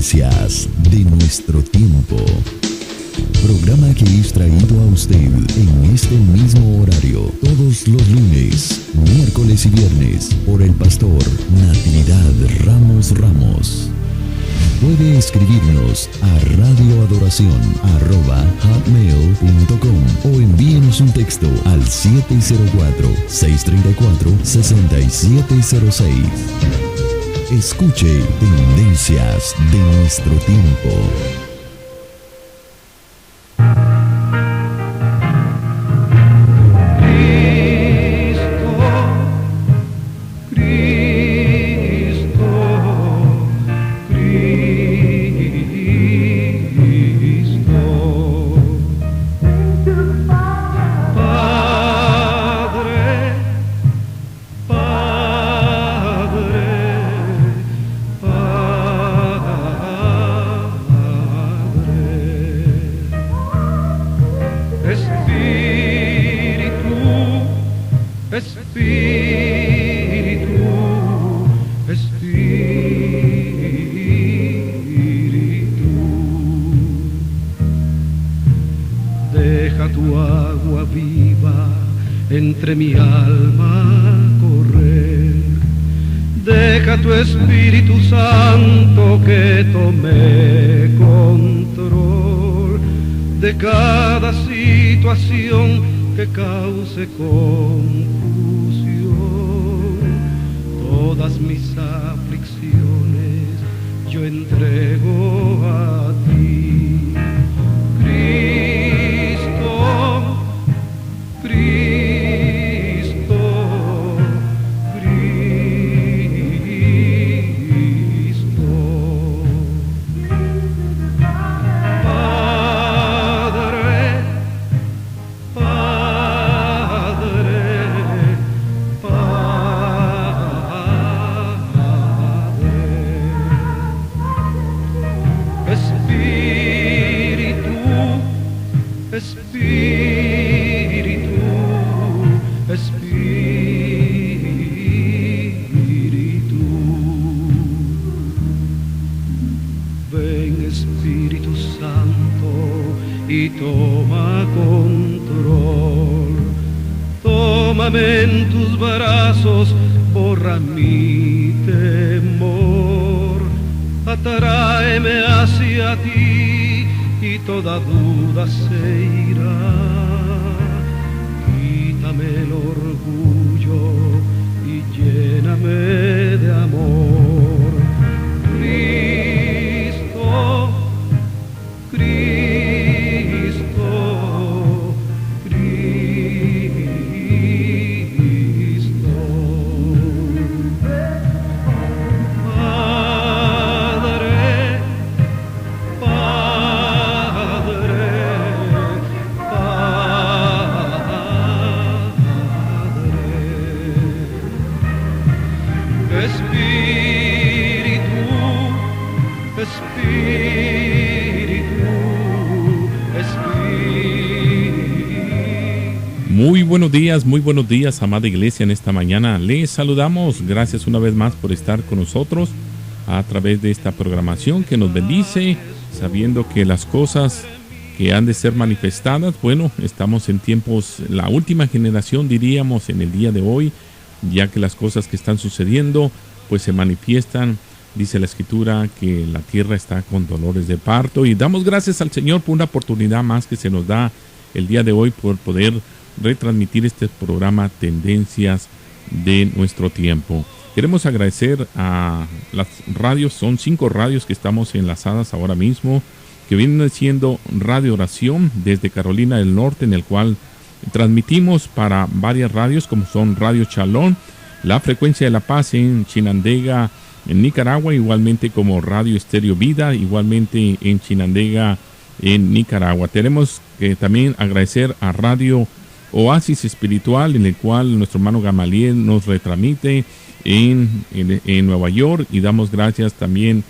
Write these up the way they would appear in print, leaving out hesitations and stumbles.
Tendencias de nuestro tiempo. Programa que es traído a usted en este mismo horario todos los lunes, miércoles y viernes por el pastor Natividad Ramos. Puede escribirnos a radioadoración@hotmail.com o envíenos un texto al 704-634-6706. Escuche Tendencias de nuestro tiempo. Entre mi alma correr, deja tu Espíritu Santo que tome control de cada situación que cause confusión. Todas mis aflicciones yo entrego a ti. Toma control, tómame en tus brazos, borra mi temor, atráeme hacia ti y toda duda se irá. Quítame el orgullo y lléname de amor. Muy buenos días, amada iglesia. En esta mañana les saludamos. Gracias una vez más por estar con nosotros a través de esta programación que nos bendice, sabiendo que las cosas que han de ser manifestadas, bueno, estamos en tiempos, la última generación diríamos en el día de hoy, ya que las cosas que están sucediendo pues se manifiestan. Dice la Escritura que la tierra está con dolores de parto, y damos gracias al Señor por una oportunidad más que se nos da el día de hoy por poder retransmitir este programa Tendencias de nuestro tiempo. Queremos agradecer a las radios, son 5 radios que estamos enlazadas ahora mismo, que vienen siendo Radio Oración desde Carolina del Norte, en el cual transmitimos para varias radios como son Radio Chalón, La Frecuencia de la Paz en Chinandega, en Nicaragua, igualmente como Radio Estéreo Vida, igualmente en Chinandega, en Nicaragua. Tenemos que también agradecer a Radio Oasis Espiritual, en el cual nuestro hermano Gamaliel nos retransmite en Nueva York, y damos gracias también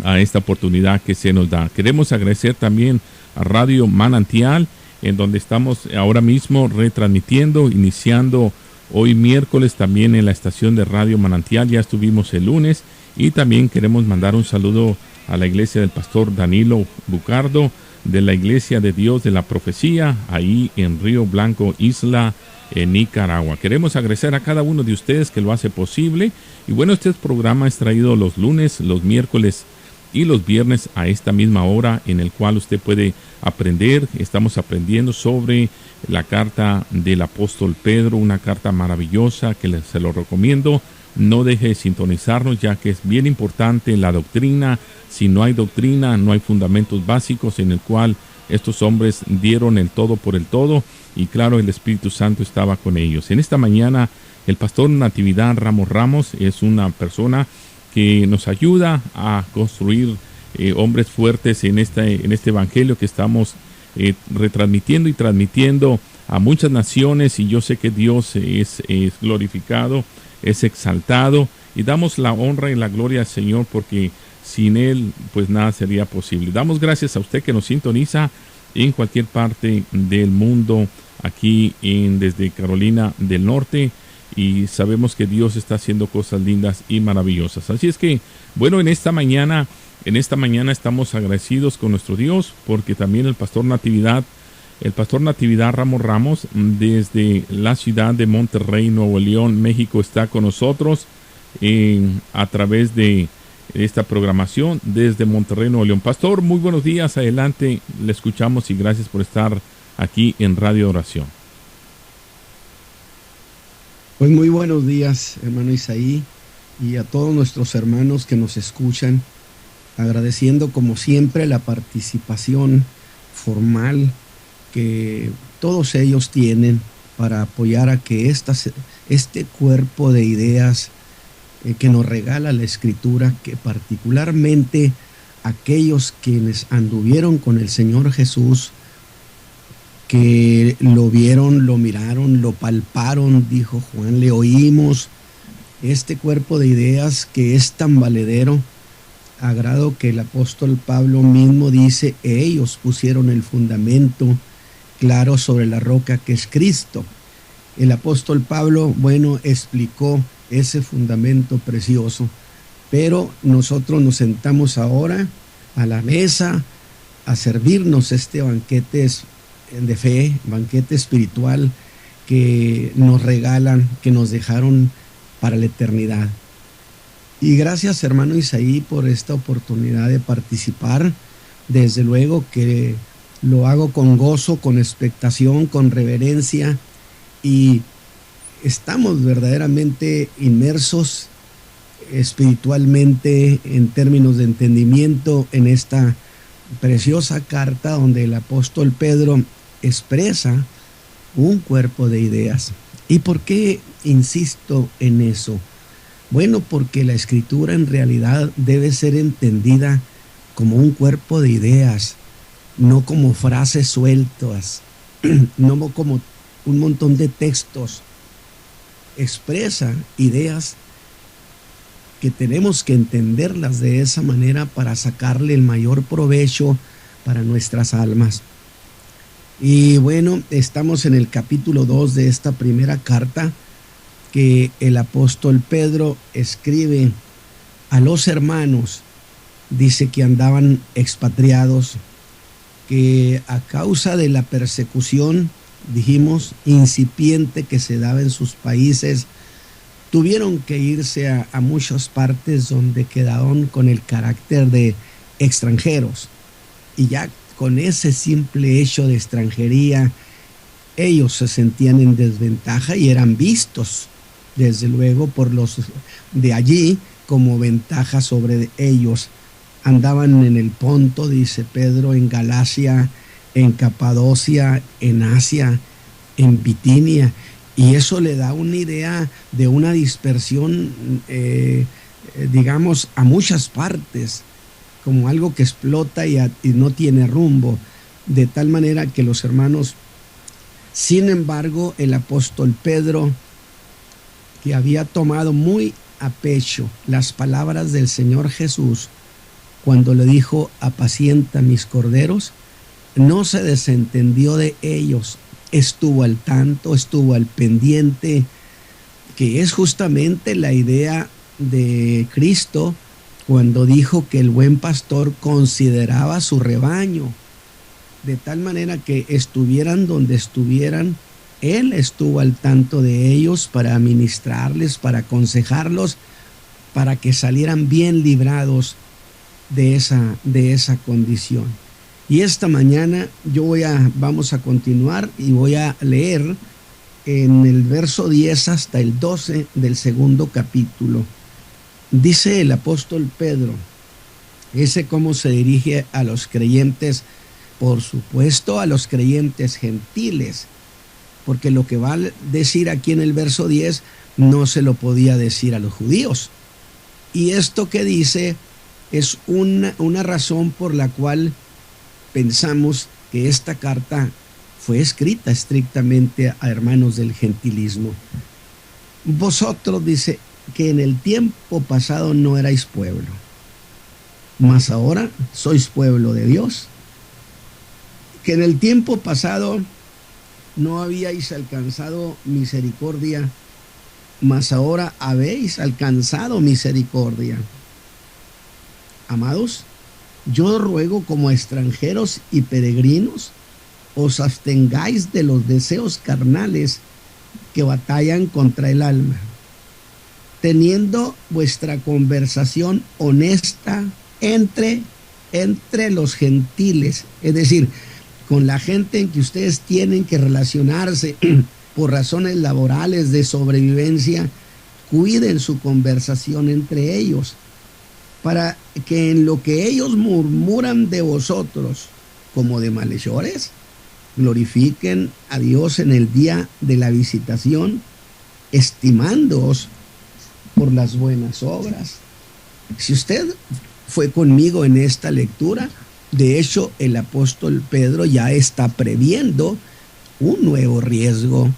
a esta oportunidad que se nos da. Queremos agradecer también a Radio Manantial, en donde estamos ahora mismo retransmitiendo, iniciando hoy miércoles también en la estación de Radio Manantial. Ya estuvimos el lunes, y también queremos mandar un saludo a la iglesia del pastor Danilo Bucardo, de la Iglesia de Dios de la Profecía, ahí en Río Blanco, Isla, en Nicaragua. Queremos agradecer a cada uno de ustedes que lo hace posible. Y bueno, este programa es traído los lunes, los miércoles y los viernes a esta misma hora, en el cual usted puede aprender. Estamos aprendiendo sobre la carta del apóstol Pedro, una carta maravillosa que se lo recomiendo. No deje de sintonizarnos, ya que es bien importante la doctrina. Si no hay doctrina, no hay fundamentos básicos, en el cual estos hombres dieron el todo por el todo, y claro, el Espíritu Santo estaba con ellos. En esta mañana, el pastor Natividad Ramos es una persona que nos ayuda a construir hombres fuertes en este evangelio que estamos retransmitiendo y transmitiendo a muchas naciones, y yo sé que Dios es glorificado, es exaltado, y damos la honra y la gloria al Señor, porque sin Él pues nada sería posible. Damos gracias a usted que nos sintoniza en cualquier parte del mundo, aquí desde Carolina del Norte, y sabemos que Dios está haciendo cosas lindas y maravillosas. Así es que, bueno, en esta mañana estamos agradecidos con nuestro Dios, porque también el pastor Natividad Ramos, desde la ciudad de Monterrey, Nuevo León, México, está con nosotros a través de esta programación desde Monterrey, Nuevo León. Pastor, muy buenos días, adelante, le escuchamos y gracias por estar aquí en Radio Oración. Pues muy buenos días, hermano Isaí, y a todos nuestros hermanos que nos escuchan, agradeciendo como siempre la participación formal que todos ellos tienen para apoyar a que este cuerpo de ideas que nos regala la Escritura, que particularmente aquellos quienes anduvieron con el Señor Jesús, que lo vieron, lo miraron, lo palparon, dijo Juan, le oímos, este cuerpo de ideas que es tan valedero, a grado que el apóstol Pablo mismo dice, ellos pusieron el fundamento claro sobre la roca que es Cristo. El apóstol Pablo, bueno, explicó ese fundamento precioso, pero nosotros nos sentamos ahora a la mesa a servirnos este banquete de fe, banquete espiritual que nos regalan, que nos dejaron para la eternidad. Y gracias, hermano Isaí, por esta oportunidad de participar. Desde luego que lo hago con gozo, con expectación, con reverencia, y estamos verdaderamente inmersos espiritualmente en términos de entendimiento en esta preciosa carta donde el apóstol Pedro expresa un cuerpo de ideas. ¿Y por qué insisto en eso? Bueno, porque la Escritura en realidad debe ser entendida como un cuerpo de ideas, no como frases sueltas, no como un montón de textos. Expresa ideas que tenemos que entenderlas de esa manera para sacarle el mayor provecho para nuestras almas. Y bueno, estamos en el capítulo 2 de esta primera carta que el apóstol Pedro escribe a los hermanos. Dice que andaban expatriados, que a causa de la persecución, dijimos, incipiente que se daba en sus países, tuvieron que irse a muchas partes donde quedaron con el carácter de extranjeros. Y ya con ese simple hecho de extranjería, ellos se sentían en desventaja y eran vistos, desde luego, por los de allí como ventaja sobre ellos. Andaban en el Ponto, dice Pedro, en Galacia, en Capadocia, en Asia, en Bitinia, y eso le da una idea de una dispersión, digamos, a muchas partes, como algo que explota y no tiene rumbo, de tal manera que los hermanos, sin embargo, el apóstol Pedro, que había tomado muy a pecho las palabras del Señor Jesús, cuando le dijo, apacienta mis corderos, no se desentendió de ellos, estuvo al tanto, estuvo al pendiente, que es justamente la idea de Cristo cuando dijo que el buen pastor consideraba su rebaño, de tal manera que estuvieran donde estuvieran, él estuvo al tanto de ellos para ministrarles, para aconsejarlos, para que salieran bien librados de esa condición. Y esta mañana vamos a continuar y voy a leer en el verso 10 hasta el 12 del segundo capítulo. Dice el apóstol Pedro, ese cómo se dirige a los creyentes, por supuesto a los creyentes gentiles, porque lo que va a decir aquí en el verso 10 no se lo podía decir a los judíos. Y esto que dice es una razón por la cual pensamos que esta carta fue escrita estrictamente a hermanos del gentilismo. Vosotros, dice, que en el tiempo pasado no erais pueblo, mas ahora sois pueblo de Dios. Que en el tiempo pasado no habíais alcanzado misericordia, mas ahora habéis alcanzado misericordia. Amados, yo ruego como extranjeros y peregrinos, os abstengáis de los deseos carnales que batallan contra el alma, teniendo vuestra conversación honesta entre los gentiles, es decir, con la gente en que ustedes tienen que relacionarse por razones laborales de sobrevivencia. Cuiden su conversación entre ellos, para que en lo que ellos murmuran de vosotros como de malhechores, glorifiquen a Dios en el día de la visitación, estimándoos por las buenas obras. Si usted fue conmigo en esta lectura, de hecho el apóstol Pedro ya está previendo un nuevo riesgo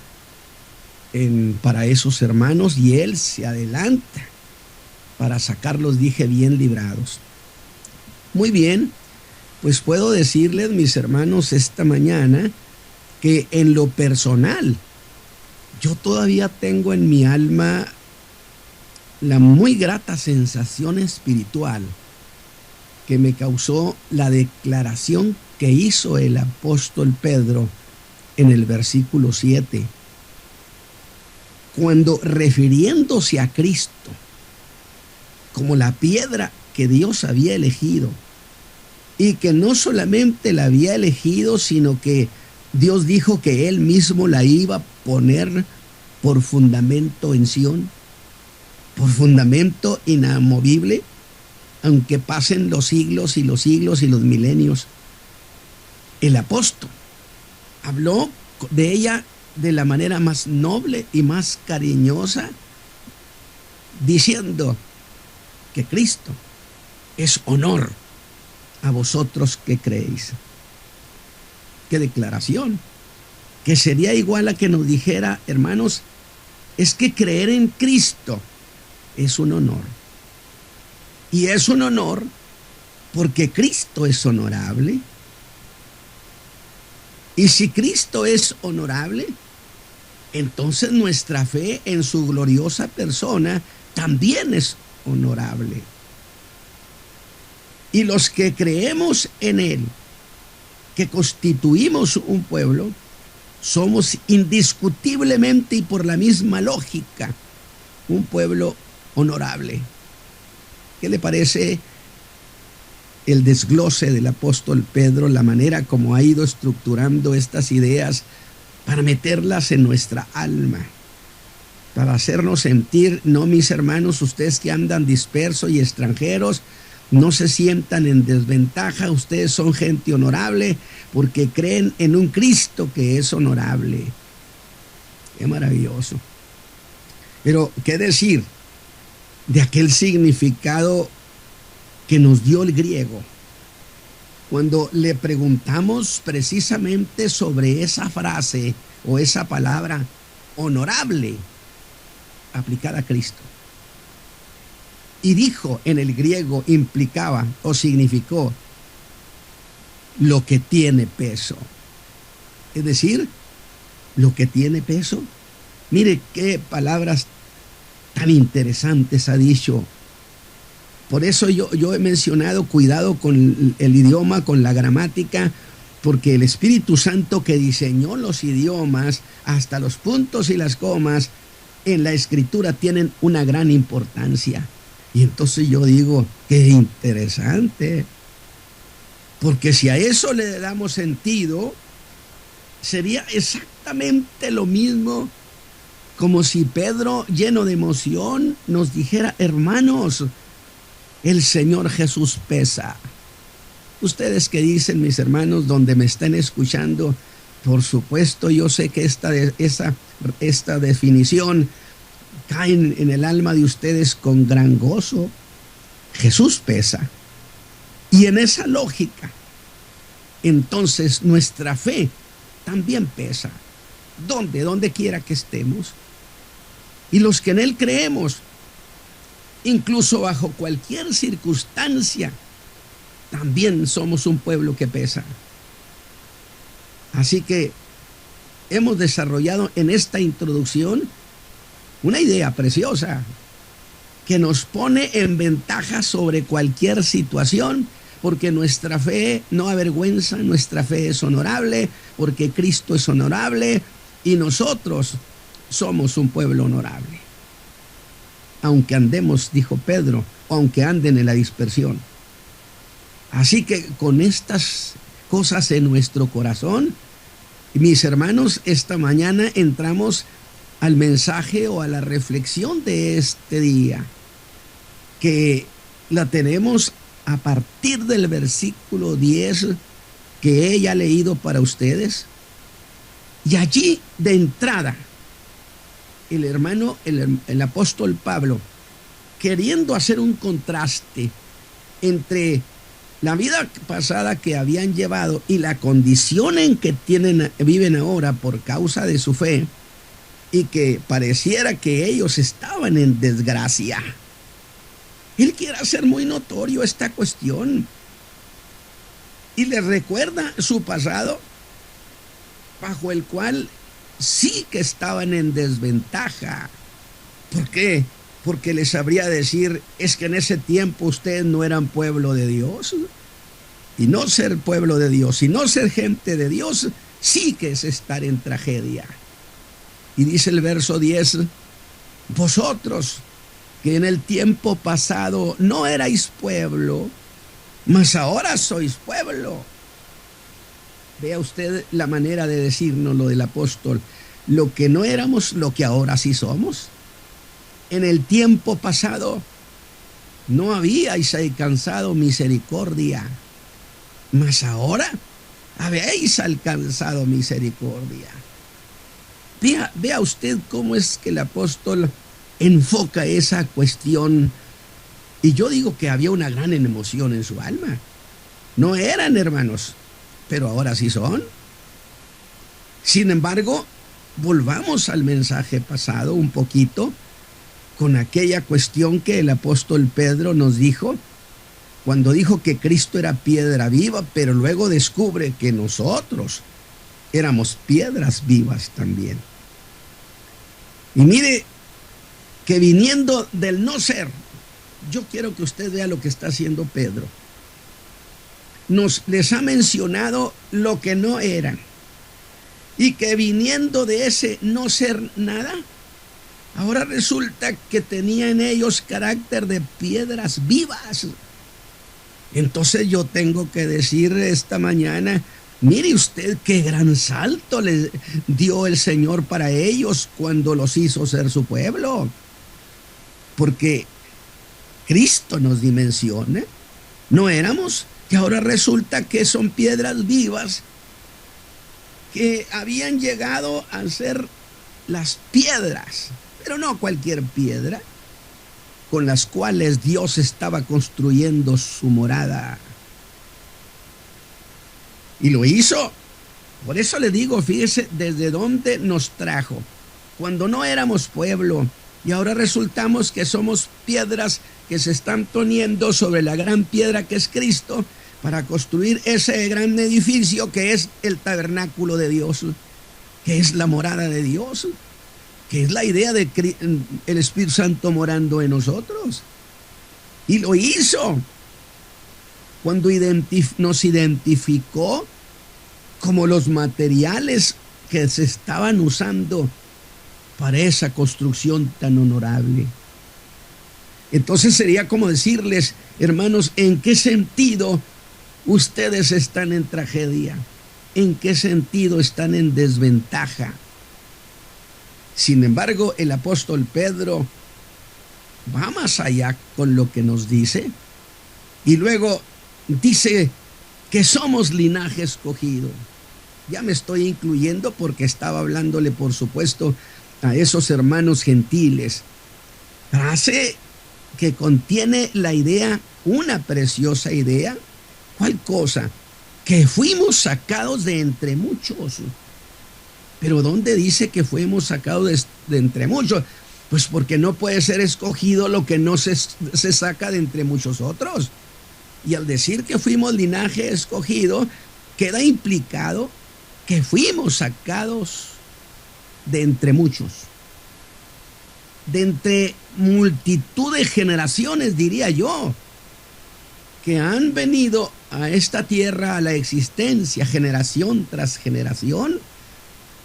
para esos hermanos, y él se adelanta para sacarlos, dije, bien librados. Muy bien, pues puedo decirles, mis hermanos, esta mañana que en lo personal yo todavía tengo en mi alma la muy grata sensación espiritual que me causó la declaración que hizo el apóstol Pedro en el versículo 7, cuando, refiriéndose a Cristo como la piedra que Dios había elegido, y que no solamente la había elegido, sino que Dios dijo que Él mismo la iba a poner por fundamento en Sión, por fundamento inamovible, aunque pasen los siglos y los siglos y los milenios. El apóstol habló de ella de la manera más noble y más cariñosa, diciendo que Cristo es honor a vosotros que creéis. Qué declaración, que sería igual a que nos dijera, hermanos, es que creer en Cristo es un honor. Y es un honor porque Cristo es honorable. Y si Cristo es honorable, entonces nuestra fe en su gloriosa persona también es honorable. Y los que creemos en Él, que constituimos un pueblo, somos indiscutiblemente y por la misma lógica un pueblo honorable. ¿Qué le parece el desglose del apóstol Pedro, la manera como ha ido estructurando estas ideas para meterlas en nuestra alma, para hacernos sentir, no, mis hermanos, ustedes que andan dispersos y extranjeros, no se sientan en desventaja, ustedes son gente honorable porque creen en un Cristo que es honorable? Qué maravilloso. Pero, ¿qué decir de aquel significado que nos dio el griego cuando le preguntamos precisamente sobre esa frase o esa palabra honorable aplicada a Cristo? Y dijo, en el griego implicaba o significó lo que tiene peso. Es decir, lo que tiene peso. Mire qué palabras tan interesantes ha dicho Por eso yo he mencionado cuidado con el idioma, con la gramática, porque el Espíritu Santo que diseñó los idiomas, hasta los puntos y las comas, en la Escritura tienen una gran importancia. Y entonces yo digo, qué interesante, porque si a eso le damos sentido, sería exactamente lo mismo como si Pedro, lleno de emoción, nos dijera: hermanos, el Señor Jesús pesa. Ustedes que dicen, mis hermanos, donde me estén escuchando, por supuesto, yo sé que esta definición cae en el alma de ustedes con gran gozo. Jesús pesa. Y en esa lógica, entonces nuestra fe también pesa. Donde quiera que estemos. Y los que en Él creemos, incluso bajo cualquier circunstancia, también somos un pueblo que pesa. Así que hemos desarrollado en esta introducción una idea preciosa que nos pone en ventaja sobre cualquier situación, porque nuestra fe no avergüenza, nuestra fe es honorable, porque Cristo es honorable y nosotros somos un pueblo honorable. Aunque andemos, dijo Pedro, aunque anden en la dispersión. Así que con estas cosas en nuestro corazón, mis hermanos, esta mañana entramos al mensaje o a la reflexión de este día, que la tenemos a partir del versículo 10 que he ya leído para ustedes. Y allí de entrada, el apóstol Pablo, queriendo hacer un contraste entre la vida pasada que habían llevado y la condición en que viven ahora por causa de su fe, y que pareciera que ellos estaban en desgracia. Él quiere hacer muy notorio esta cuestión y les recuerda su pasado, bajo el cual sí que estaban en desventaja. ¿Por qué? Porque les sabría decir, es que en ese tiempo ustedes no eran pueblo de Dios. Y no ser pueblo de Dios y no ser gente de Dios sí que es estar en tragedia. Y dice el verso 10, vosotros que en el tiempo pasado no erais pueblo, mas ahora sois pueblo. Vea usted la manera de decirnos lo del apóstol. Lo que no éramos, lo que ahora sí somos. En el tiempo pasado no habíais alcanzado misericordia, mas ahora habéis alcanzado misericordia. Vea usted cómo es que el apóstol enfoca esa cuestión. Y yo digo que había una gran emoción en su alma. No eran hermanos, pero ahora sí son. Sin embargo, volvamos al mensaje pasado un poquito, con aquella cuestión que el apóstol Pedro nos dijo, cuando dijo que Cristo era piedra viva, pero luego descubre que nosotros éramos piedras vivas también. Y mire que viniendo del no ser, yo quiero que usted vea lo que está haciendo Pedro. Les ha mencionado lo que no eran, y que viniendo de ese no ser nada, ahora resulta que tenía en ellos carácter de piedras vivas. Entonces yo tengo que decir esta mañana, mire usted qué gran salto le dio el Señor para ellos cuando los hizo ser su pueblo. Porque Cristo nos dimensiona, no éramos, que ahora resulta que son piedras vivas que habían llegado a ser las piedras, pero no cualquier piedra, con las cuales Dios estaba construyendo su morada. Y lo hizo. Por eso le digo, fíjese desde dónde nos trajo. Cuando no éramos pueblo, y ahora resultamos que somos piedras que se están poniendo sobre la gran piedra que es Cristo, para construir ese gran edificio que es el tabernáculo de Dios, que es la morada de Dios, que es la idea de el Espíritu Santo morando en nosotros. Y lo hizo cuando nos identificó como los materiales que se estaban usando para esa construcción tan honorable. Entonces sería como decirles, hermanos, ¿en qué sentido ustedes están en tragedia? ¿En qué sentido están en desventaja? Sin embargo, el apóstol Pedro va más allá con lo que nos dice y luego dice que somos linaje escogido. Ya me estoy incluyendo porque estaba hablándole, por supuesto, a esos hermanos gentiles. Frase que contiene la idea, una preciosa idea. ¿Cuál cosa? Que fuimos sacados de entre muchos. Pero ¿dónde dice que fuimos sacados de entre muchos? Pues porque no puede ser escogido lo que no se saca de entre muchos otros. Y al decir que fuimos linaje escogido, queda implicado que fuimos sacados de entre muchos. De entre multitud de generaciones, diría yo, que han venido a esta tierra, a la existencia, generación tras generación,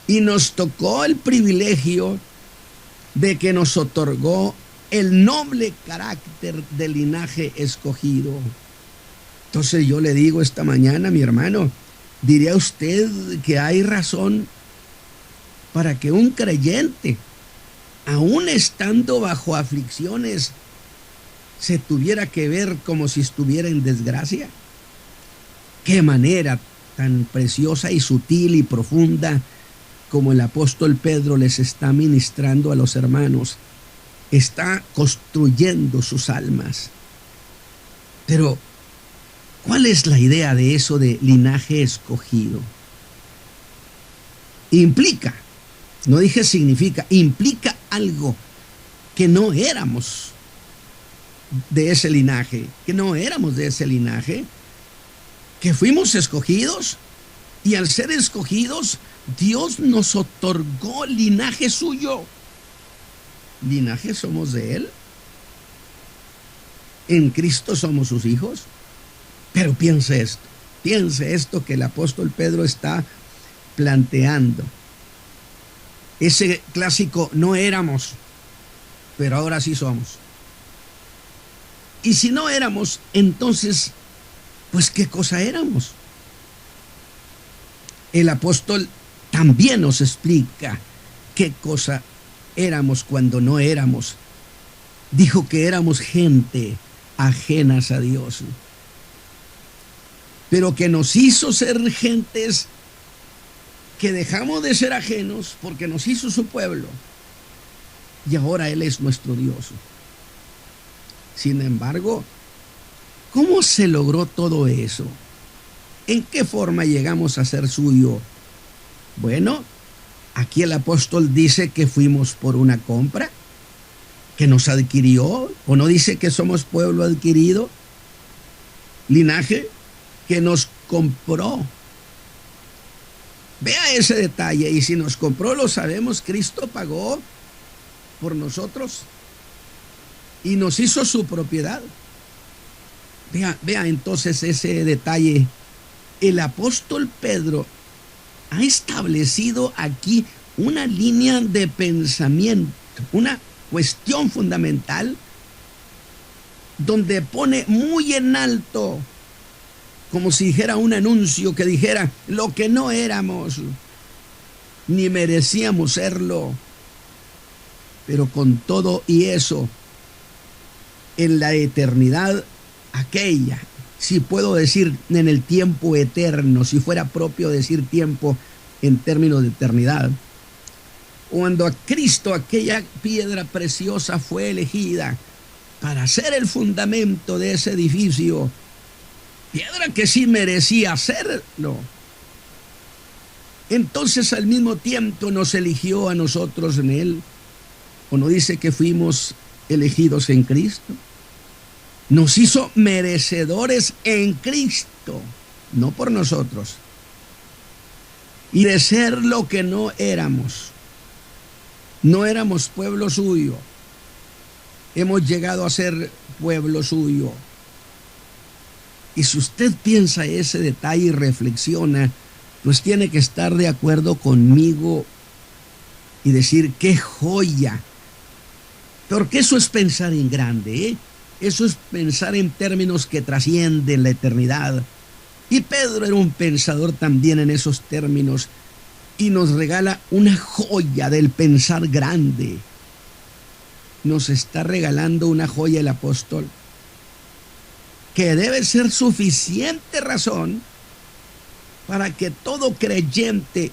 y nos tocó el privilegio de que nos otorgó el noble carácter del linaje escogido. Entonces yo le digo esta mañana, mi hermano, ¿diría usted que hay razón para que un creyente, aún estando bajo aflicciones, se tuviera que ver como si estuviera en desgracia? Qué manera tan preciosa y sutil y profunda como el apóstol Pedro les está ministrando a los hermanos, está construyendo sus almas. Pero, ¿cuál es la idea de eso de linaje escogido? Implica, no dije significa, implica algo que no éramos de ese linaje, que fuimos escogidos y al ser escogidos, Dios nos otorgó linaje suyo. ¿Linaje somos de Él? ¿En Cristo somos sus hijos? Pero piense esto que el apóstol Pedro está planteando. Ese clásico no éramos, pero ahora sí somos. Y si no éramos, entonces, pues ¿qué cosa éramos? El apóstol también nos explica qué cosa éramos cuando no éramos. Dijo que éramos gente ajenas a Dios, pero que nos hizo ser gentes que dejamos de ser ajenos porque nos hizo su pueblo y ahora Él es nuestro Dios. Sin embargo, ¿cómo se logró todo eso? ¿En qué forma llegamos a ser suyo? Bueno, aquí el apóstol dice que fuimos por una compra, que nos adquirió, o no dice que somos pueblo adquirido, linaje que nos compró. Vea ese detalle, y si nos compró lo sabemos, Cristo pagó por nosotros y nos hizo su propiedad. Vea entonces ese detalle. El apóstol Pedro ha establecido aquí una línea de pensamiento, una cuestión fundamental, donde pone muy en alto, como si dijera un anuncio que dijera lo que no éramos, ni merecíamos serlo, pero con todo y eso, en la eternidad aquella, si puedo decir en el tiempo eterno, si fuera propio decir tiempo en términos de eternidad, cuando a Cristo aquella piedra preciosa fue elegida para ser el fundamento de ese edificio, piedra que sí merecía serlo, entonces al mismo tiempo nos eligió a nosotros en Él. ¿O no dice que fuimos elegidos en Cristo? Nos hizo merecedores en Cristo, no por nosotros, y de ser lo que no éramos. No éramos pueblo suyo, hemos llegado a ser pueblo suyo. Y si usted piensa ese detalle y reflexiona, pues tiene que estar de acuerdo conmigo y decir qué joya. Porque eso es pensar en grande, ¿eh? Eso es pensar en términos que trascienden la eternidad. Y Pedro era un pensador también en esos términos y nos regala una joya del pensar grande. Nos está regalando una joya el apóstol que debe ser suficiente razón para que todo creyente,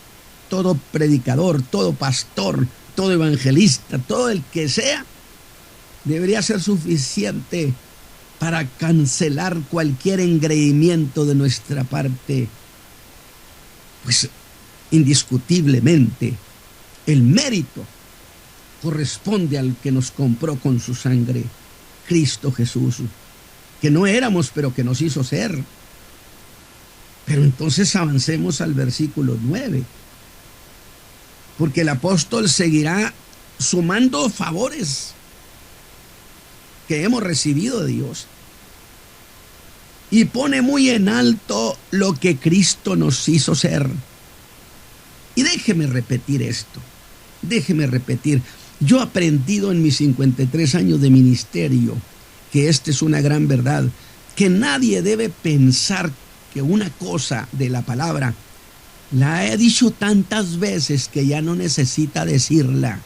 todo predicador, todo pastor, todo evangelista, todo el que sea, debería ser suficiente para cancelar cualquier engreimiento de nuestra parte. Pues indiscutiblemente el mérito corresponde al que nos compró con su sangre, Cristo Jesús, que no éramos, pero que nos hizo ser. Pero entonces avancemos al versículo 9, porque el apóstol seguirá sumando favores que hemos recibido de Dios y pone muy en alto lo que Cristo nos hizo ser. Y déjeme repetir esto, yo he aprendido en mis 53 años de ministerio que esta es una gran verdad, que nadie debe pensar que una cosa de la palabra la he dicho tantas veces que ya no necesita decirla,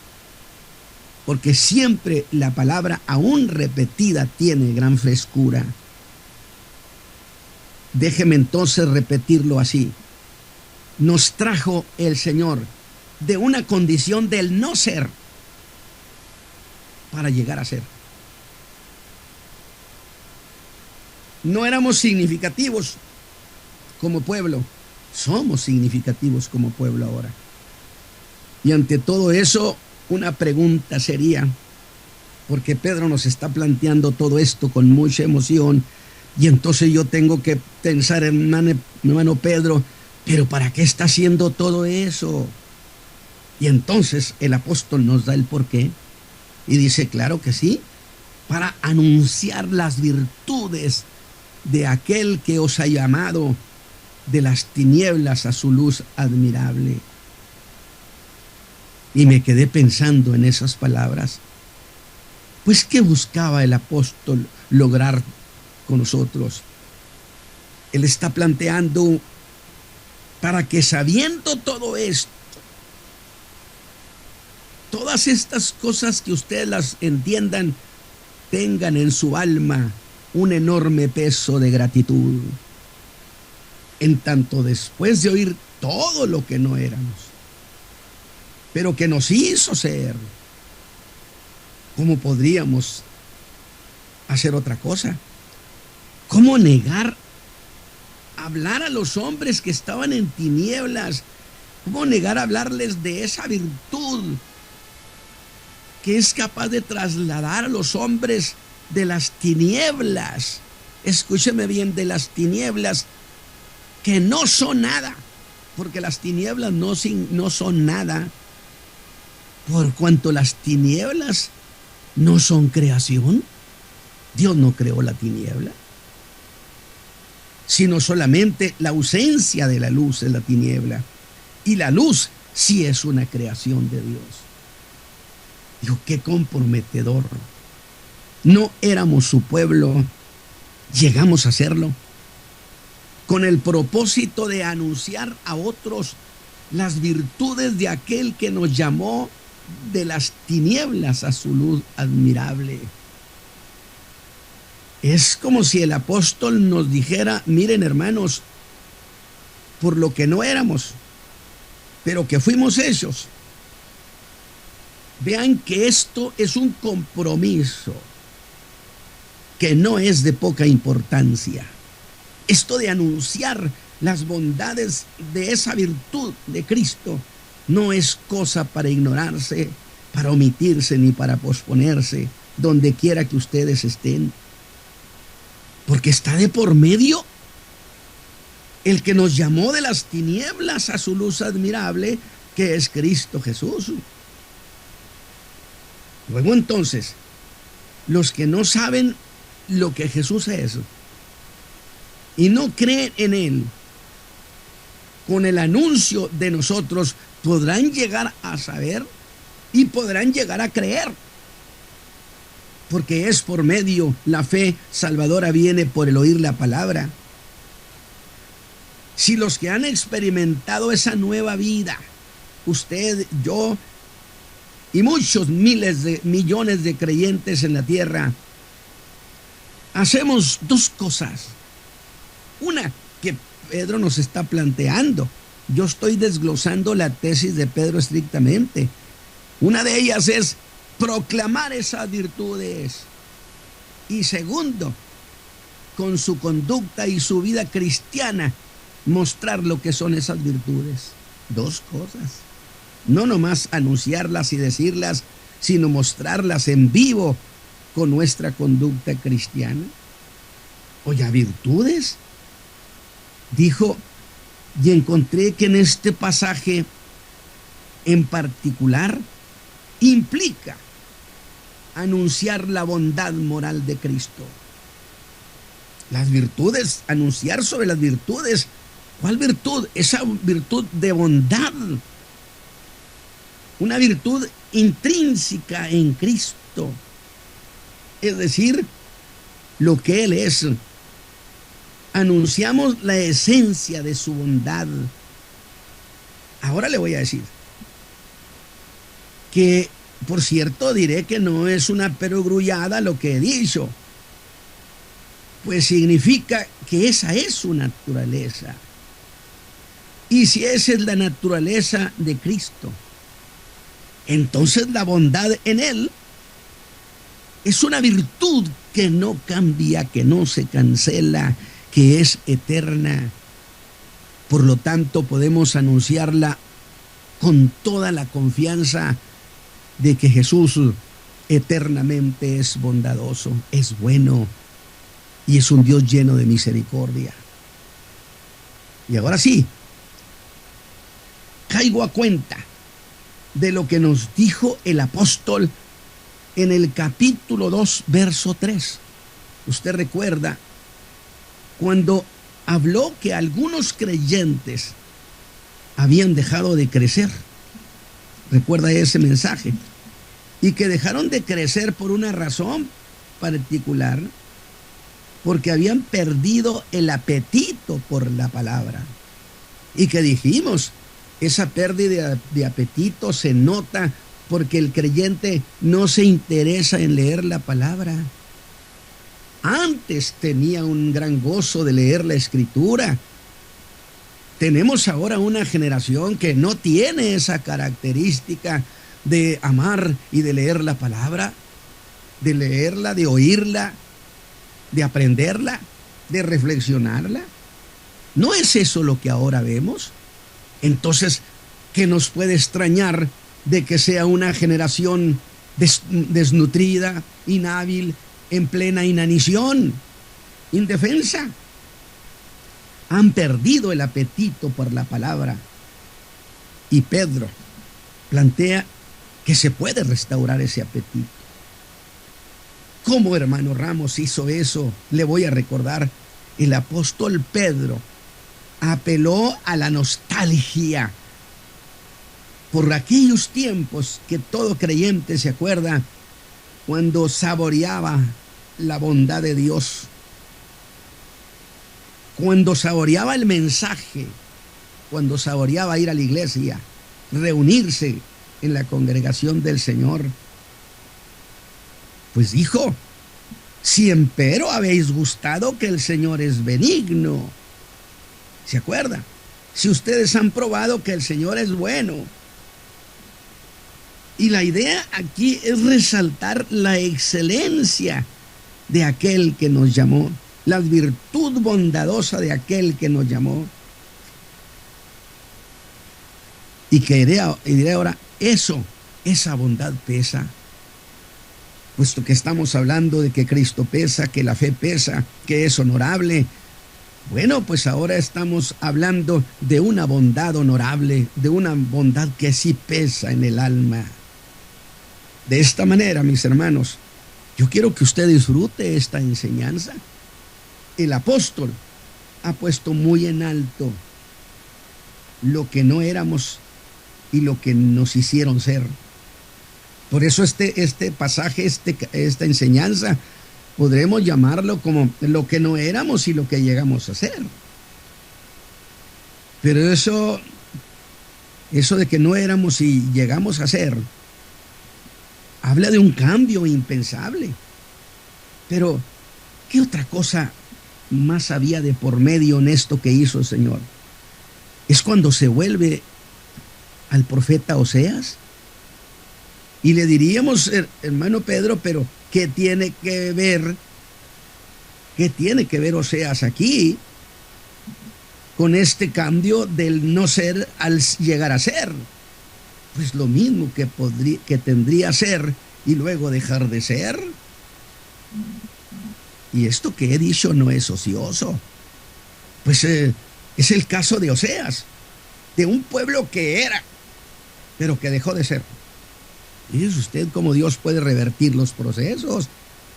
porque siempre la palabra aún repetida tiene gran frescura. Déjeme entonces repetirlo así. Nos trajo el Señor de una condición del no ser para llegar a ser. No éramos significativos como pueblo, somos significativos como pueblo ahora. Y ante todo eso, una pregunta sería, porque Pedro nos está planteando todo esto con mucha emoción, y entonces yo tengo que pensar, hermano Pedro, pero ¿para qué está haciendo todo eso? Y entonces el apóstol nos da el porqué y dice, claro que sí, para anunciar las virtudes de aquel que os ha llamado de las tinieblas a su luz admirable. Y me quedé pensando en esas palabras. Pues, ¿qué buscaba el apóstol lograr con nosotros? Él está planteando para que, sabiendo todo esto, todas estas cosas que ustedes las entiendan, tengan en su alma un enorme peso de gratitud, en tanto después de oír todo lo que no éramos, pero que nos hizo ser. ¿Cómo podríamos hacer otra cosa? ¿Cómo negar hablar a los hombres que estaban en tinieblas? ¿Cómo negar hablarles de esa virtud que es capaz de trasladar a los hombres de las tinieblas? Escúcheme bien, de las tinieblas que no son nada, porque las tinieblas no son nada, por cuanto las tinieblas no son creación. Dios no creó la tiniebla, sino solamente la ausencia de la luz es la tiniebla, y la luz sí es una creación de Dios. Dijo, qué comprometedor. No éramos su pueblo, llegamos a serlo, con el propósito de anunciar a otros las virtudes de aquel que nos llamó de las tinieblas a su luz admirable. Es como si el apóstol nos dijera, miren hermanos, por lo que no éramos, pero que fuimos hechos, vean que esto es un compromiso que no es de poca importancia. Esto de anunciar las bondades de esa virtud de Cristo no es cosa para ignorarse, para omitirse ni para posponerse, donde quiera que ustedes estén, porque está de por medio el que nos llamó de las tinieblas a su luz admirable, que es Cristo Jesús. Luego entonces, los que no saben lo que Jesús es y no creen en Él, con el anuncio de nosotros, podrán llegar a saber y podrán llegar a creer. Porque es por medio, la fe salvadora viene por el oír la palabra. Si los que han experimentado esa nueva vida, usted, yo y muchos millones de creyentes en la tierra, hacemos dos cosas. Una que Pedro nos está planteando. Yo estoy desglosando la tesis de Pedro estrictamente. Una de ellas es proclamar esas virtudes. Y segundo, con su conducta y su vida cristiana, mostrar lo que son esas virtudes. Dos cosas. No nomás anunciarlas y decirlas, sino mostrarlas en vivo con nuestra conducta cristiana. Oye, virtudes. Dijo, y encontré que en este pasaje en particular implica anunciar la bondad moral de Cristo. Las virtudes, anunciar sobre las virtudes. ¿Cuál virtud? Esa virtud de bondad. Una virtud intrínseca en Cristo. Es decir, lo que Él es. Anunciamos la esencia de su bondad. Ahora le voy a decir que, por cierto, diré que no es una perogrullada lo que he dicho, pues significa que esa es su naturaleza. Y si esa es la naturaleza de Cristo, entonces la bondad en Él es una virtud que no cambia, que no se cancela, que es eterna. Por lo tanto, podemos anunciarla con toda la confianza de que Jesús eternamente es bondadoso, es bueno y es un Dios lleno de misericordia. Y ahora sí, caigo a cuenta de lo que nos dijo el apóstol en el capítulo 2, verso 3. Usted recuerda cuando habló que algunos creyentes habían dejado de crecer. Recuerda ese mensaje. Y que dejaron de crecer por una razón particular, porque habían perdido el apetito por la palabra. Y que dijimos, esa pérdida de apetito se nota porque el creyente no se interesa en leer la palabra. Antes tenía un gran gozo de leer la Escritura. Tenemos ahora una generación que no tiene esa característica de amar y de leer la palabra, de leerla, de oírla, de aprenderla, de reflexionarla. ¿No es eso lo que ahora vemos? Entonces, ¿qué nos puede extrañar de que sea una generación desnutrida, inhábil, en plena inanición, indefensa? Han perdido el apetito por la palabra. Y Pedro plantea que se puede restaurar ese apetito. ¿Cómo, hermano Ramos, hizo eso? Le voy a recordar. El apóstol Pedro apeló a la nostalgia por aquellos tiempos que todo creyente se acuerda, cuando saboreaba la bondad de Dios, cuando saboreaba el mensaje, cuando saboreaba ir a la iglesia, reunirse en la congregación del Señor. Pues dijo, si empero habéis gustado que el Señor es benigno. ¿Se acuerda? Si ustedes han probado que el Señor es bueno. Y la idea aquí es resaltar la excelencia de aquel que nos llamó, la virtud bondadosa de aquel que nos llamó. Y que diré ahora, esa bondad pesa. Puesto que estamos hablando de que Cristo pesa, que la fe pesa, que es honorable. Bueno, pues ahora estamos hablando de una bondad honorable, de una bondad que sí pesa en el alma. De esta manera, mis hermanos, Yo quiero que usted disfrute esta enseñanza. El apóstol ha puesto muy en alto lo que no éramos y lo que nos hicieron ser. Por eso este pasaje, esta enseñanza, podremos llamarlo como lo que no éramos y lo que llegamos a ser. Pero eso de que no éramos y llegamos a ser, habla de un cambio impensable. Pero, ¿qué otra cosa más había de por medio en esto que hizo el Señor? Es cuando se vuelve al profeta Oseas. Y le diríamos, hermano Pedro, pero ¿qué tiene que ver Oseas aquí con este cambio del no ser al llegar a ser? Pues lo mismo que tendría ser y luego dejar de ser. Y esto que he dicho no es ocioso. Pues es el caso de Oseas, de un pueblo que era, pero que dejó de ser. Fíjese usted cómo Dios puede revertir los procesos.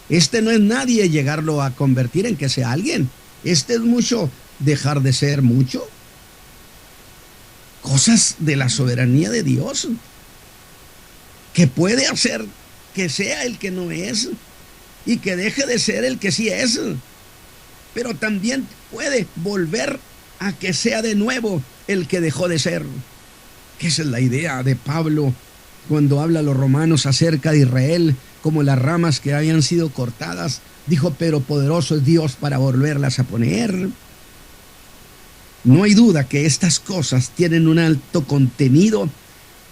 No es nadie llegarlo a convertir en que sea alguien. Es mucho dejar de ser mucho. Cosas de la soberanía de Dios, que puede hacer que sea el que no es y que deje de ser el que sí es, pero también puede volver a que sea de nuevo el que dejó de ser. Que esa es la idea de Pablo cuando habla a los romanos acerca de Israel como las ramas que habían sido cortadas. Dijo, pero poderoso es Dios para volverlas a poner. No hay duda que estas cosas tienen un alto contenido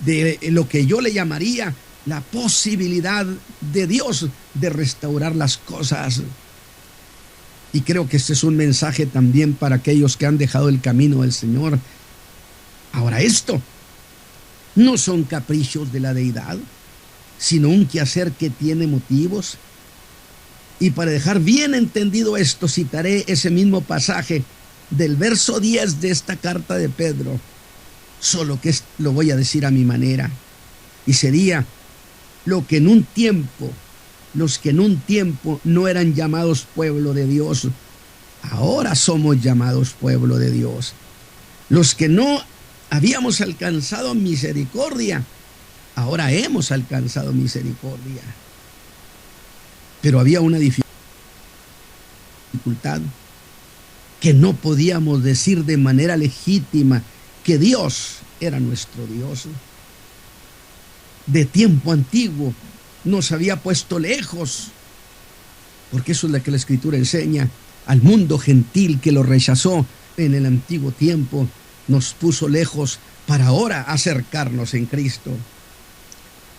de lo que yo le llamaría la posibilidad de Dios de restaurar las cosas. Y creo que este es un mensaje también para aquellos que han dejado el camino del Señor. Ahora, esto no son caprichos de la deidad, sino un quehacer que tiene motivos. Y para dejar bien entendido esto, citaré ese mismo pasaje del verso 10 de esta carta de Pedro, solo que lo voy a decir a mi manera. Y sería: los que en un tiempo no eran llamados pueblo de Dios, ahora somos llamados pueblo de Dios. Los que no habíamos alcanzado misericordia, ahora hemos alcanzado misericordia. Pero había una dificultad, que no podíamos decir de manera legítima que Dios era nuestro Dios. De tiempo antiguo nos había puesto lejos, porque eso es lo que la Escritura enseña. Al mundo gentil que lo rechazó en el antiguo tiempo, nos puso lejos para ahora acercarnos en Cristo.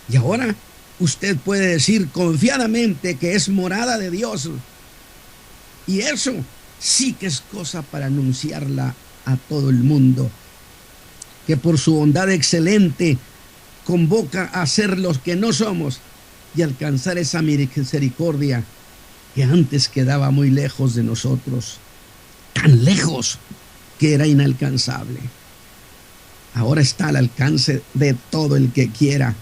Y ahora usted puede decir confiadamente que es morada de Dios. Y eso sí que es cosa para anunciarla a todo el mundo, que por su bondad excelente convoca a ser los que no somos y alcanzar esa misericordia que antes quedaba muy lejos de nosotros, tan lejos que era inalcanzable. Ahora está al alcance de todo el que quiera,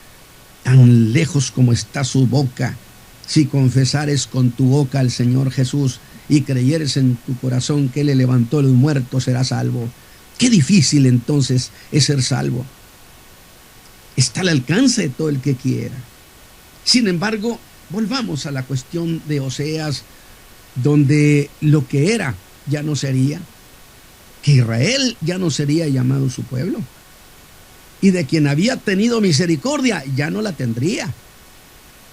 tan lejos como está su boca. Si confesares con tu boca al Señor Jesús y creyeres en tu corazón que Él le levantó de los muertos, serás salvo. Qué difícil entonces es ser salvo. Está al alcance de todo el que quiera. Sin embargo, volvamos a la cuestión de Oseas, donde lo que era ya no sería, que Israel ya no sería llamado su pueblo, y de quien había tenido misericordia ya no la tendría,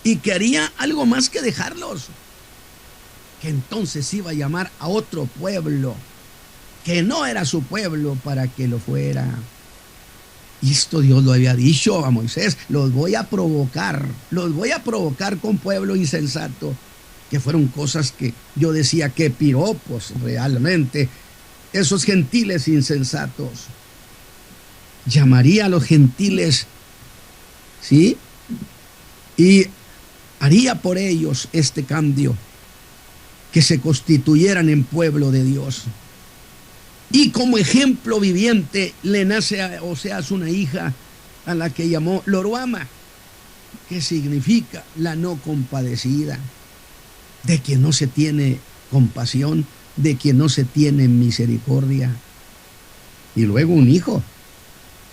y que haría algo más que dejarlos, que entonces iba a llamar a otro pueblo que no era su pueblo para que lo fuera. Y esto Dios lo había dicho a Moisés: los voy a provocar con pueblo insensato, que fueron cosas que yo decía que piropos realmente, esos gentiles insensatos. Llamaría a los gentiles, ¿sí? Y haría por ellos este cambio, que se constituyeran en pueblo de Dios. Y como ejemplo viviente le nace a Oseas una hija a la que llamó Loruama, que significa la no compadecida. de quien no se tiene compasión, de quien no se tiene misericordia. Y luego un hijo,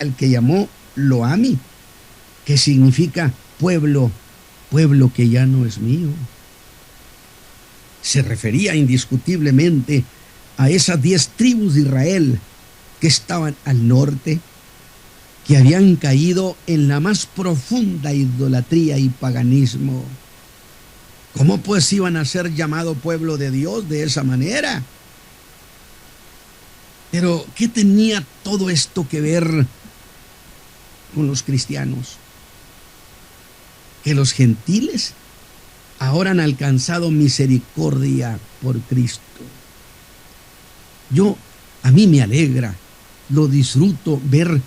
al que llamó Loami, que significa pueblo que ya no es mío. Se refería indiscutiblemente a esas 10 tribus de Israel que estaban al norte, que habían caído en la más profunda idolatría y paganismo. ¿Cómo pues iban a ser llamado pueblo de Dios de esa manera? Pero, ¿qué tenía todo esto que ver con los cristianos? Que los gentiles ahora han alcanzado misericordia por Cristo. A mí me alegra, lo disfruto ver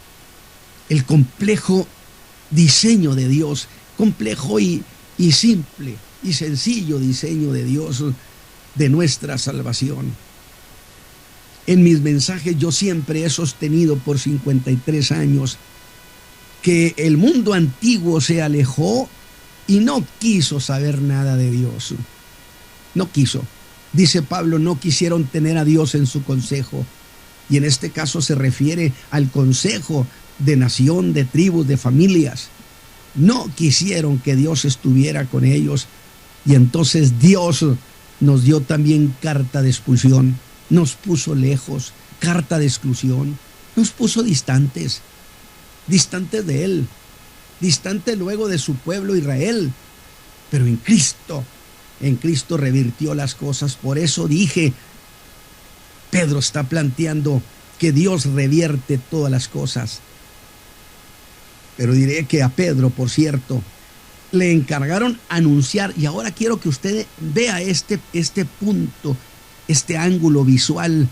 el complejo diseño de Dios, complejo y simple y sencillo diseño de Dios de nuestra salvación. En mis mensajes yo siempre he sostenido por 53 años que el mundo antiguo se alejó y no quiso saber nada de Dios. No quiso. Dice Pablo, no quisieron tener a Dios en su consejo. Y en este caso se refiere al consejo de nación, de tribus, de familias. No quisieron que Dios estuviera con ellos. Y entonces Dios nos dio también carta de expulsión. Nos puso lejos, carta de exclusión. Nos puso distantes de Él. Distante luego de su pueblo Israel, pero en Cristo revirtió las cosas. Por eso dije, Pedro está planteando que Dios revierte todas las cosas. Pero diré que a Pedro, por cierto, le encargaron anunciar, y ahora quiero que usted vea este punto, este ángulo visual.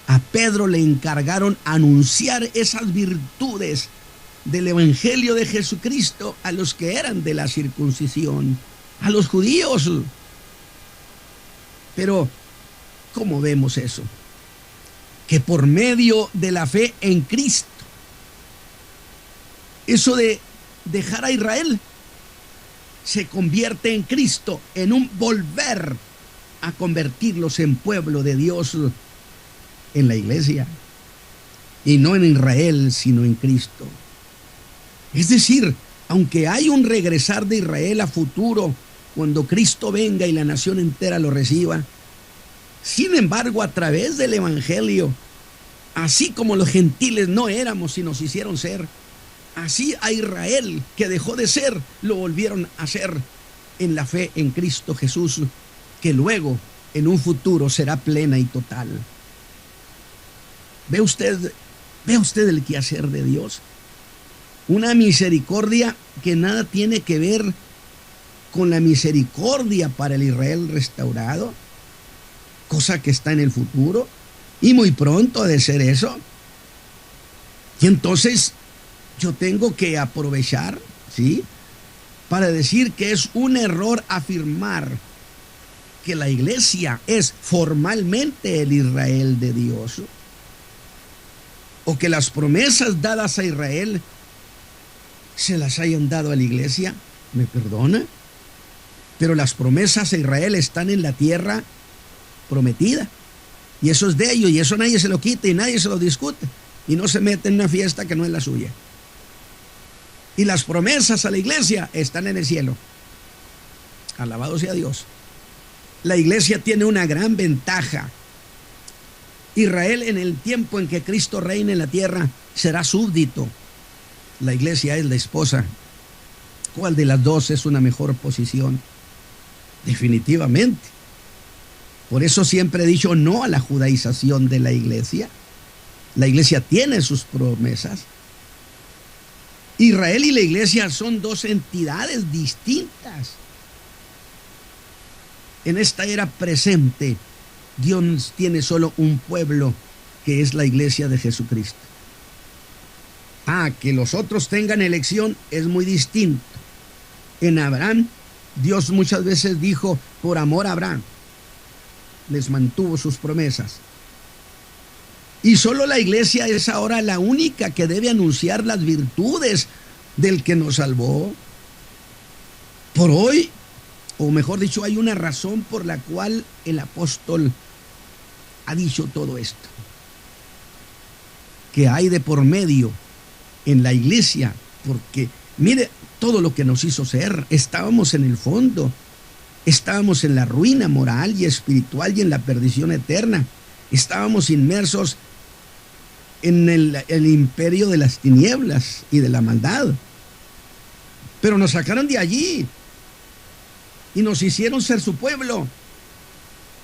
A Pedro le encargaron anunciar esas virtudes del evangelio de Jesucristo a los que eran de la circuncisión, a los judíos. Pero, ¿cómo vemos eso? Que por medio de la fe en Cristo, eso de dejar a Israel se convierte en Cristo, en un volver a convertirlos en pueblo de Dios en la iglesia, y no en Israel, sino en Cristo. Es decir, aunque hay un regresar de Israel a futuro, cuando Cristo venga y la nación entera lo reciba, sin embargo, a través del evangelio, así como los gentiles no éramos y nos hicieron ser, así a Israel, que dejó de ser, lo volvieron a ser en la fe en Cristo Jesús, que luego, en un futuro, será plena y total. ¿Ve usted el quehacer de Dios? Una misericordia que nada tiene que ver con la misericordia para el Israel restaurado, cosa que está en el futuro, y muy pronto ha de ser eso. Y entonces yo tengo que aprovechar, ¿sí?, para decir que es un error afirmar que la iglesia es formalmente el Israel de Dios, o que las promesas dadas a Israel se las hayan dado a la iglesia. ¿Me perdona? Pero las promesas a Israel están en la tierra prometida, y eso es de ellos, y eso nadie se lo quita y nadie se lo discute, y no se mete en una fiesta que no es la suya. Y las promesas a la iglesia están en el cielo. Alabado sea Dios. La iglesia tiene una gran ventaja. Israel, en el tiempo en que Cristo reine en la tierra, será súbdito. La iglesia es la esposa. ¿Cuál de las dos es una mejor posición? Definitivamente. Por eso siempre he dicho no a la judaización de la iglesia. La iglesia tiene sus promesas. Israel y la iglesia son dos entidades distintas. En esta era presente, Dios tiene solo un pueblo, que es la iglesia de Jesucristo. Que los otros tengan elección es muy distinto. En Abraham, Dios muchas veces dijo, por amor a Abraham, les mantuvo sus promesas. Y solo la iglesia es ahora la única que debe anunciar las virtudes del que nos salvó. Por hoy o mejor dicho, hay una razón por la cual el apóstol ha dicho todo esto. Que hay de por medio en la iglesia, porque mire todo lo que nos hizo ser. Estábamos en el fondo, estábamos en la ruina moral y espiritual y en la perdición eterna. Estábamos inmersos en el imperio de las tinieblas y de la maldad. Pero nos sacaron de allí y nos hicieron ser su pueblo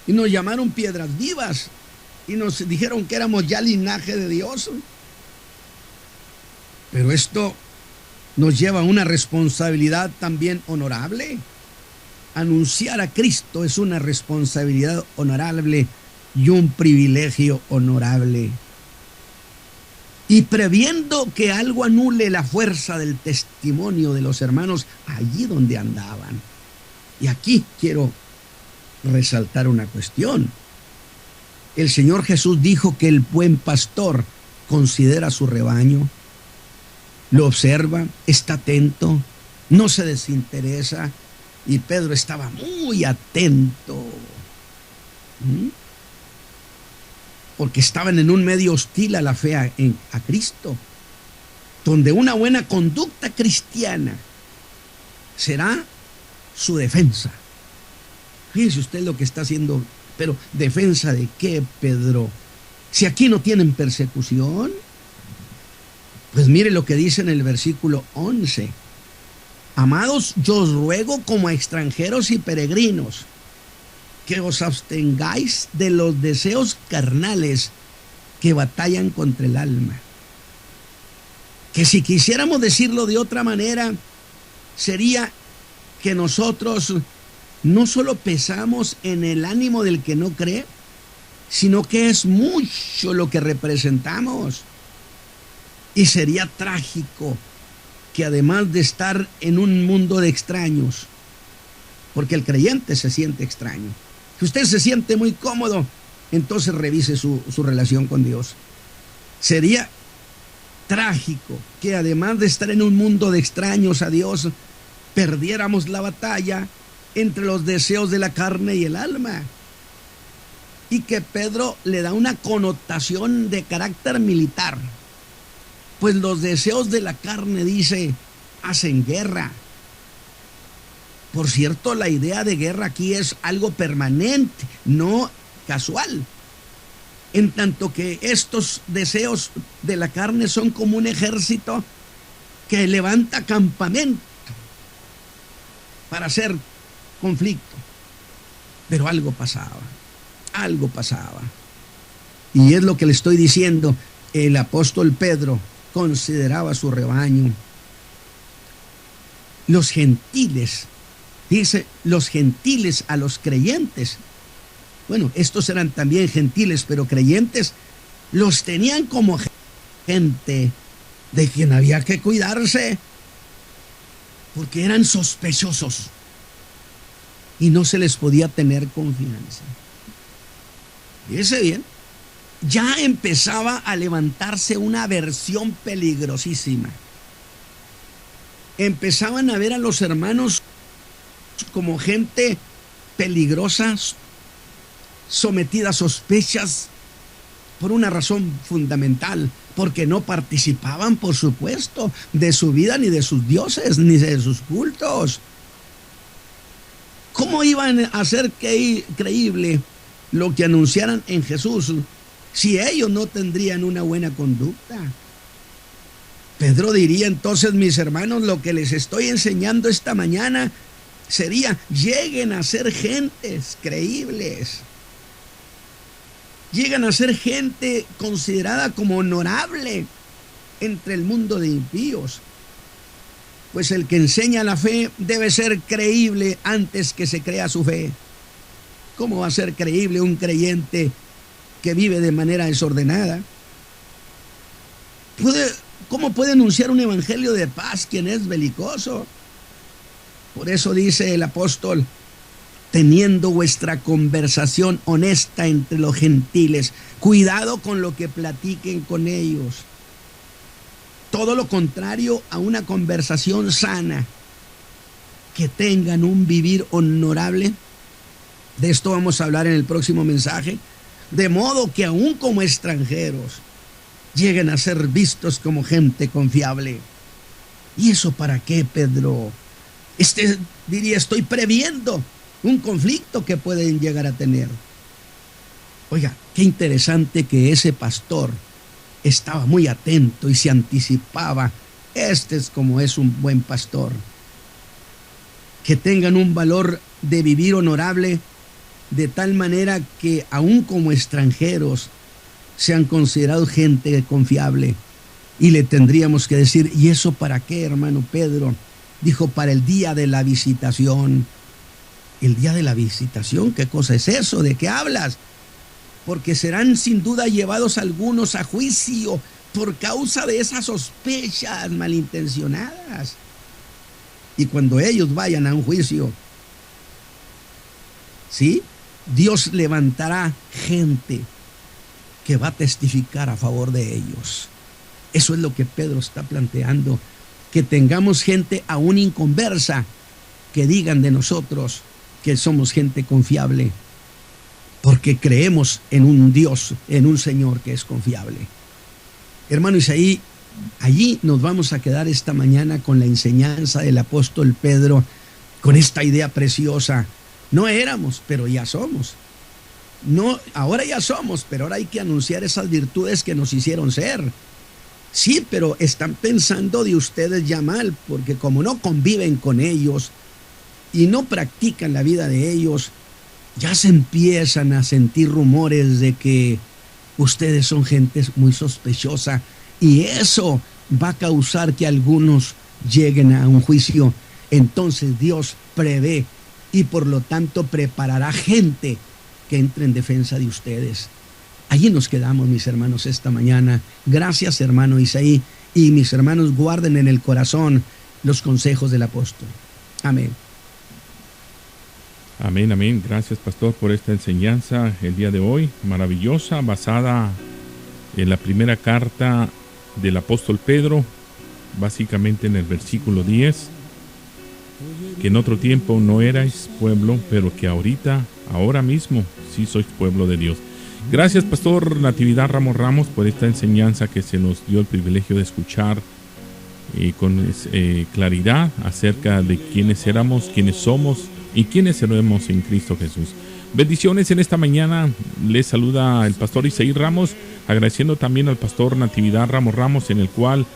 y nos llamaron piedras vivas y nos dijeron que éramos ya linaje de Dios. Pero esto nos lleva a una responsabilidad también honorable. Anunciar a Cristo es una responsabilidad honorable y un privilegio honorable. Y previendo que algo anule la fuerza del testimonio de los hermanos allí donde andaban. Y aquí quiero resaltar una cuestión. El Señor Jesús dijo que el buen pastor considera su rebaño, lo observa, está atento, no se desinteresa, y Pedro estaba muy atento. Porque estaban en un medio hostil a la fe a Cristo, donde una buena conducta cristiana será su defensa. Fíjese usted lo que está haciendo, pero ¿defensa de qué, Pedro? Si aquí no tienen persecución. Pues mire lo que dice en el versículo 11. Amados, yo os ruego como a extranjeros y peregrinos, que os abstengáis de los deseos carnales que batallan contra el alma. Que si quisiéramos decirlo de otra manera, sería que nosotros no solo pesamos en el ánimo del que no cree, sino que es mucho lo que representamos. Y sería trágico que además de estar en un mundo de extraños, porque el creyente se siente extraño, si usted se siente muy cómodo, entonces revise su relación con Dios. Sería trágico que además de estar en un mundo de extraños a Dios, perdiéramos la batalla entre los deseos de la carne y el alma. Y que Pedro le da una connotación de carácter militar. Pues los deseos de la carne, dice, hacen guerra. Por cierto, la idea de guerra aquí es algo permanente, no casual. En tanto que estos deseos de la carne son como un ejército que levanta campamento para hacer conflicto. Pero algo pasaba. Y es lo que le estoy diciendo. El apóstol Pedro consideraba su rebaño. Los gentiles, dice, los gentiles a los creyentes. Bueno, estos eran también gentiles, pero creyentes los tenían como gente de quien había que cuidarse, porque eran sospechosos y no se les podía tener confianza. Fíjese bien, ya empezaba a levantarse una aversión peligrosísima. Empezaban a ver a los hermanos como gente peligrosa, sometida a sospechas por una razón fundamental, porque no participaban, por supuesto, de su vida, ni de sus dioses, ni de sus cultos. ¿Cómo iban a hacer creíble lo que anunciaran en Jesús si ellos no tendrían una buena conducta? Pedro diría entonces, mis hermanos, lo que les estoy enseñando esta mañana sería: lleguen a ser gentes creíbles, lleguen a ser gente considerada como honorable entre el mundo de impíos. Pues el que enseña la fe debe ser creíble antes que se crea su fe. ¿Cómo va a ser creíble un creyente que vive de manera desordenada? ¿Cómo puede anunciar un evangelio de paz quien es belicoso? Por eso dice el apóstol: teniendo vuestra conversación honesta entre los gentiles, cuidado con lo que platiquen con ellos. Todo lo contrario a una conversación sana, que tengan un vivir honorable. De esto vamos a hablar en el próximo mensaje. De modo que aún como extranjeros lleguen a ser vistos como gente confiable. ¿Y eso para qué, Pedro? Estoy previendo un conflicto que pueden llegar a tener. Oiga, qué interesante que ese pastor estaba muy atento y se anticipaba. Este es como es un buen pastor. Que tengan un valor de vivir honorable, de tal manera que aún como extranjeros sean considerados gente confiable. Y le tendríamos que decir, ¿y eso para qué, hermano Pedro? Dijo, para el día de la visitación. ¿El día de la visitación? ¿Qué cosa es eso? ¿De qué hablas? Porque serán sin duda llevados algunos a juicio por causa de esas sospechas malintencionadas. Y cuando ellos vayan a un juicio, ¿sí?, Dios levantará gente que va a testificar a favor de ellos. Eso es lo que Pedro está planteando, que tengamos gente aún inconversa que digan de nosotros que somos gente confiable, porque creemos en un Dios, en un Señor que es confiable. Hermano Isaí, allí nos vamos a quedar esta mañana con la enseñanza del apóstol Pedro, con esta idea preciosa. No éramos, pero ya somos. No, ahora ya somos, pero ahora hay que anunciar esas virtudes que nos hicieron ser. Sí, pero están pensando de ustedes ya mal, porque como no conviven con ellos y no practican la vida de ellos, ya se empiezan a sentir rumores de que ustedes son gente muy sospechosa, y eso va a causar que algunos lleguen a un juicio. Entonces Dios prevé y por lo tanto preparará gente que entre en defensa de ustedes. Allí nos quedamos, mis hermanos, esta mañana. Gracias, hermano Isaí, y mis hermanos, guarden en el corazón los consejos del apóstol. Amén. Amén, amén. Gracias, pastor, por esta enseñanza el día de hoy, maravillosa, basada en la primera carta del apóstol Pedro, básicamente en el versículo 10, que en otro tiempo no erais pueblo, pero que ahora mismo sí sois pueblo de Dios. Gracias, pastor Natividad Ramos, por esta enseñanza que se nos dio el privilegio de escuchar con claridad acerca de quiénes éramos, quiénes somos y quiénes seremos en Cristo Jesús. Bendiciones en esta mañana. Les saluda el pastor Isaí Ramos, agradeciendo también al pastor Natividad Ramos, en el cual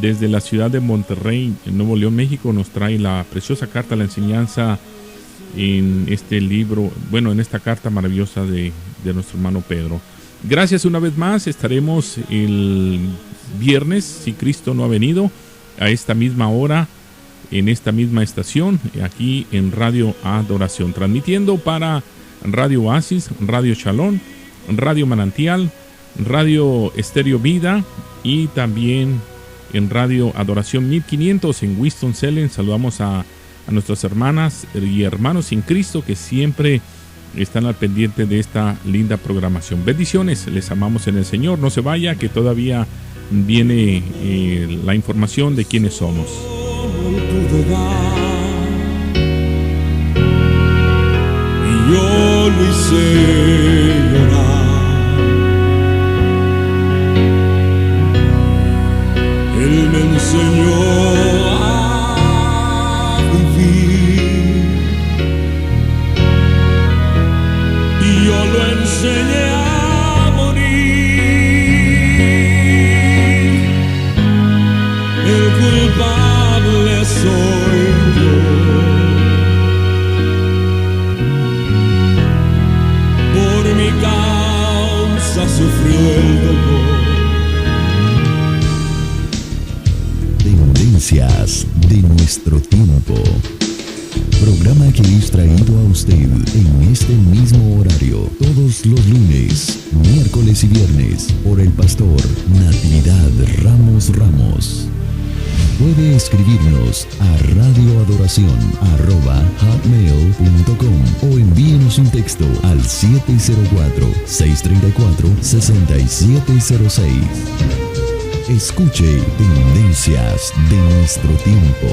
desde la ciudad de Monterrey, en Nuevo León, México, nos trae la preciosa carta, la enseñanza en este libro, en esta carta maravillosa de nuestro hermano Pedro. Gracias una vez más. Estaremos el viernes, si Cristo no ha venido, a esta misma hora, en esta misma estación, aquí en Radio Adoración, transmitiendo para Radio Oasis, Radio Shalom, Radio Manantial, Radio Estéreo Vida y también en Radio Adoración 1500 en Winston-Salem. Saludamos a nuestras hermanas y hermanos en Cristo que siempre están al pendiente de esta linda programación. Bendiciones, les amamos en el Señor. No se vaya, que todavía viene la información de quiénes somos. Yo lo hice llorar, Él me enseñó a vivir y yo lo enseñé a morir. El culpable soy yo. Sufrió el dolor. Tendencias de nuestro tiempo. Programa que es traído a usted en este mismo horario todos los lunes, miércoles y viernes por el pastor Natividad Ramos. Puede escribirnos a radioadoración@hotmail.com o envíenos un texto al 704-634-6706. Escuche Tendencias de nuestro tiempo.